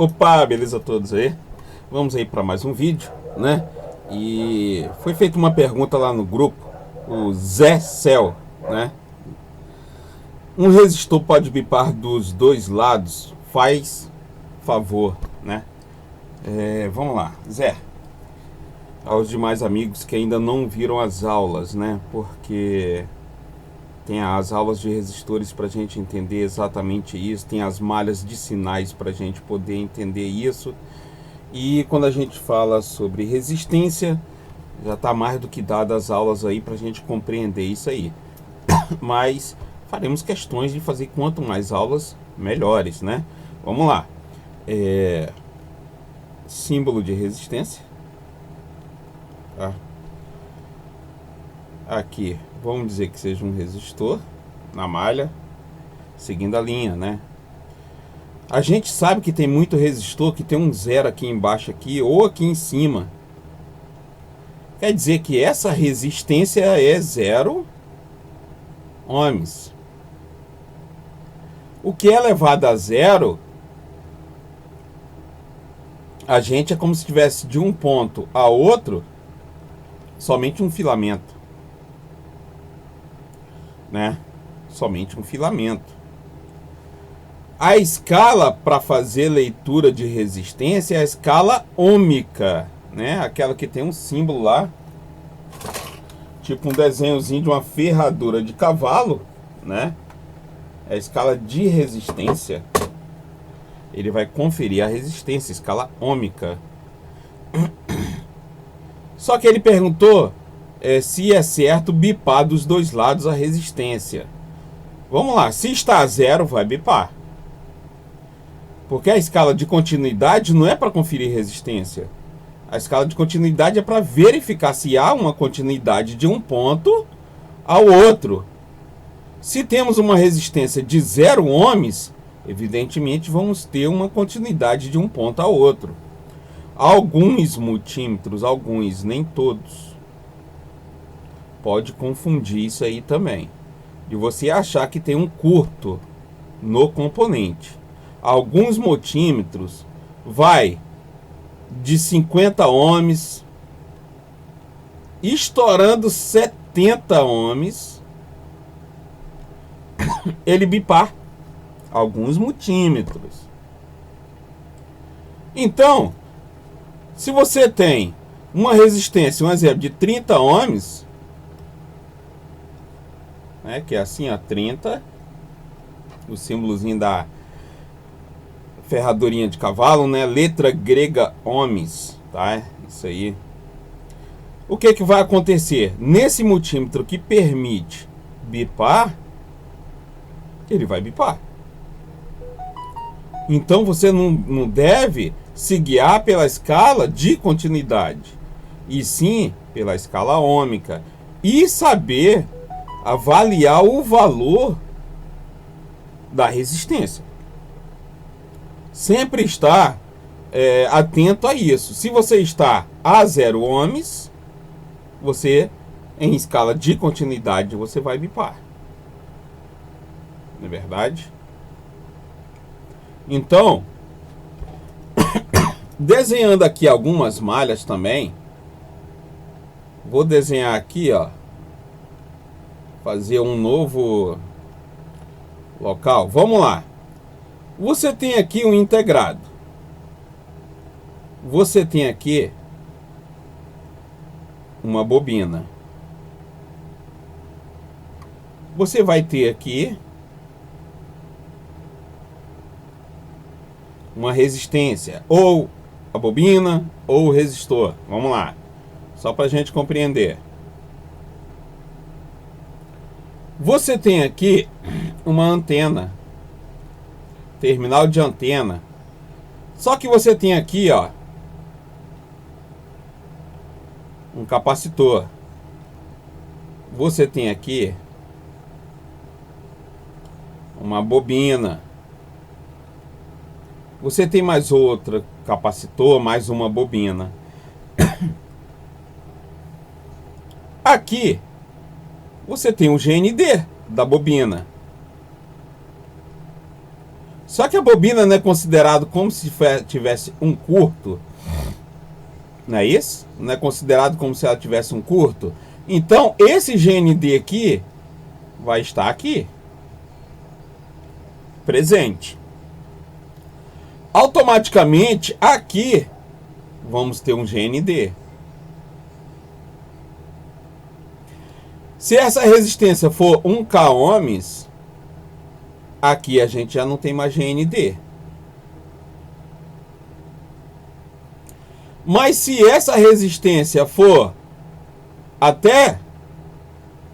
Opa, beleza a todos aí? Vamos aí para mais um vídeo, né? E foi feita uma pergunta lá no grupo, o Zé Cel, né? Um resistor pode bipar dos dois lados? Faz favor, né? Vamos lá, Zé. Aos demais amigos que ainda não viram as aulas, né? Porque tem as aulas de resistores para a gente entender exatamente isso, tem as malhas de sinais para a gente poder entender isso. E quando a gente fala sobre resistência, já está mais do que dadas as aulas aí para a gente compreender isso aí. Mas faremos questões de fazer quanto mais aulas, melhores, né? Vamos lá. Símbolo de resistência. Tá? Aqui, vamos dizer que seja um resistor na malha, seguindo a linha, né? A gente sabe que tem muito resistor que tem um zero aqui embaixo aqui ou aqui em cima. Quer dizer que essa resistência é 0 ohms. O que é elevado a zero, a gente é como se tivesse de um ponto a outro somente um filamento, né? Somente um filamento. A escala para fazer leitura de resistência é a escala ômica, né? Aquela que tem um símbolo lá, tipo um desenhozinho de uma ferradura de cavalo, né? É a escala de resistência. Ele vai conferir a resistência, escala ômica. Só que ele perguntou se é certo bipar dos dois lados a resistência. Vamos lá, se está a zero, vai bipar. Porque a escala de continuidade não é para conferir resistência. A escala de continuidade é para verificar se há uma continuidade de um ponto ao outro. Se temos uma resistência de 0 ohms, evidentemente vamos ter uma continuidade de um ponto ao outro. Alguns multímetros, alguns, nem todos, pode confundir isso aí também, de você achar que tem um curto no componente. Alguns multímetros vai de 50 ohms estourando 70 ohms ele bipar. Alguns multímetros. Então, se você tem uma resistência, um exemplo de 30 ohms, né, que é assim, ó, 30, o símbolozinho da ferradurinha de cavalo, né, letra grega ohms, tá? Isso aí. O que que vai acontecer? Nesse multímetro que permite bipar, ele vai bipar. Então você não deve se guiar pela escala de continuidade, e sim pela escala ômica, e saber avaliar o valor da resistência. Sempre estar atento a isso. Se você está a 0 ohms, você, em escala de continuidade, você vai bipar. Não é verdade? Então, desenhando aqui algumas malhas também, vou desenhar aqui, ó, fazer um novo local. Vamos lá. Você tem aqui um integrado. Você tem aqui uma bobina. Você vai ter aqui uma resistência, ou a bobina, ou o resistor. Vamos lá, só para a gente compreender. Você tem aqui uma antena, terminal de antena. Só que você tem aqui, ó, um capacitor. Você tem aqui uma bobina. Você tem mais outra capacitor, mais uma bobina. Aqui você tem o GND da bobina. Só que a bobina não é considerado como se tivesse um curto, não é isso? Não é considerado como se ela tivesse um curto. Então esse GND aqui vai estar aqui, presente. Automaticamente aqui vamos ter um GND. Se essa resistência for 1K ohms, aqui a gente já não tem mais GND. Mas se essa resistência for até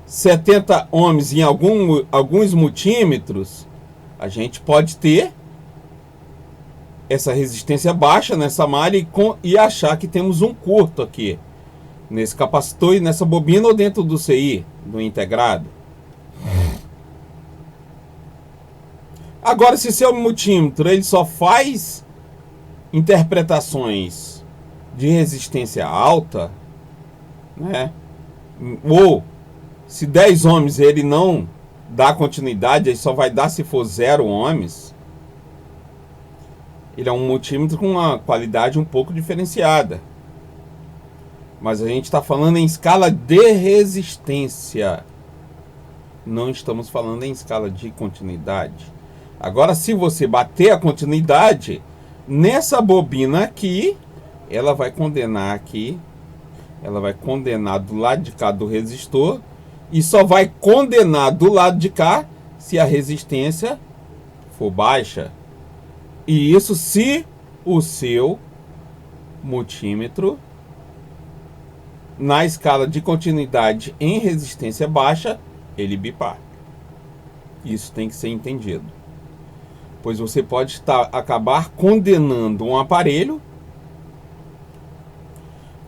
70 ohms em alguns multímetros, a gente pode ter essa resistência baixa nessa malha e achar que temos um curto aqui nesse capacitor e nessa bobina ou dentro do CI, do integrado. Agora, se seu multímetro ele só faz interpretações de resistência alta, né? Ou se 10 ohms ele não dá continuidade, ele só vai dar se for 0 ohms, ele é um multímetro com uma qualidade um pouco diferenciada. Mas a gente está falando em escala de resistência. Não estamos falando em escala de continuidade. Agora, se você bater a continuidade, nessa bobina aqui, ela vai condenar aqui. Ela vai condenar do lado de cá do resistor. E só vai condenar do lado de cá se a resistência for baixa. E isso se o seu multímetro na escala de continuidade em resistência baixa, ele bipar. Isso tem que ser entendido. Pois você pode acabar condenando um aparelho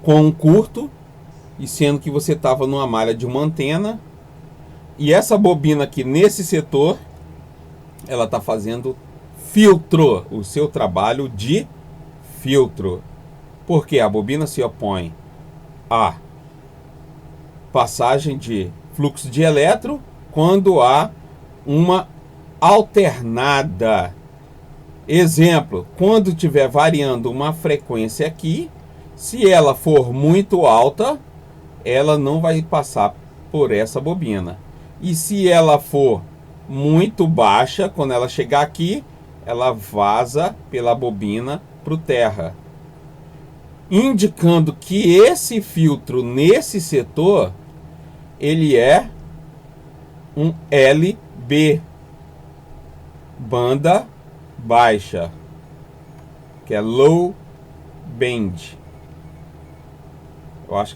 com um curto, e sendo que você estava numa malha de uma antena, e essa bobina aqui nesse setor, ela está fazendo filtro, o seu trabalho de filtro. Porque a bobina se opõe a passagem de fluxo de elétron quando há uma alternada. Exemplo, quando estiver variando uma frequência aqui, se ela for muito alta, ela não vai passar por essa bobina. E se ela for muito baixa, quando ela chegar aqui, ela vaza pela bobina para o terra, indicando que esse filtro nesse setor ele é um LB, banda baixa, que é low band. Eu acho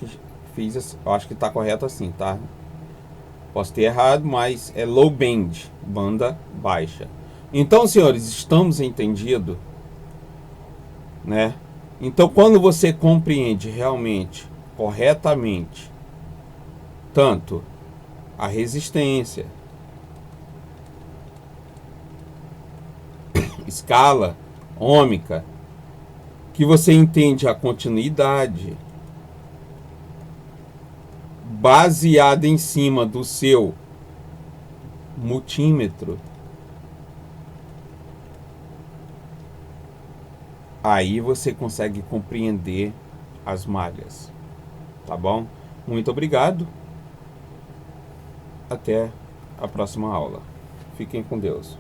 que está correto assim, tá? Posso ter errado, mas é low band, banda baixa. Então, senhores, estamos entendidos, né? Então, quando você compreende realmente, corretamente, tanto a resistência, escala ômica, que você entende a continuidade, baseada em cima do seu multímetro, aí você consegue compreender as malhas, tá bom? Muito obrigado. Até a próxima aula. Fiquem com Deus.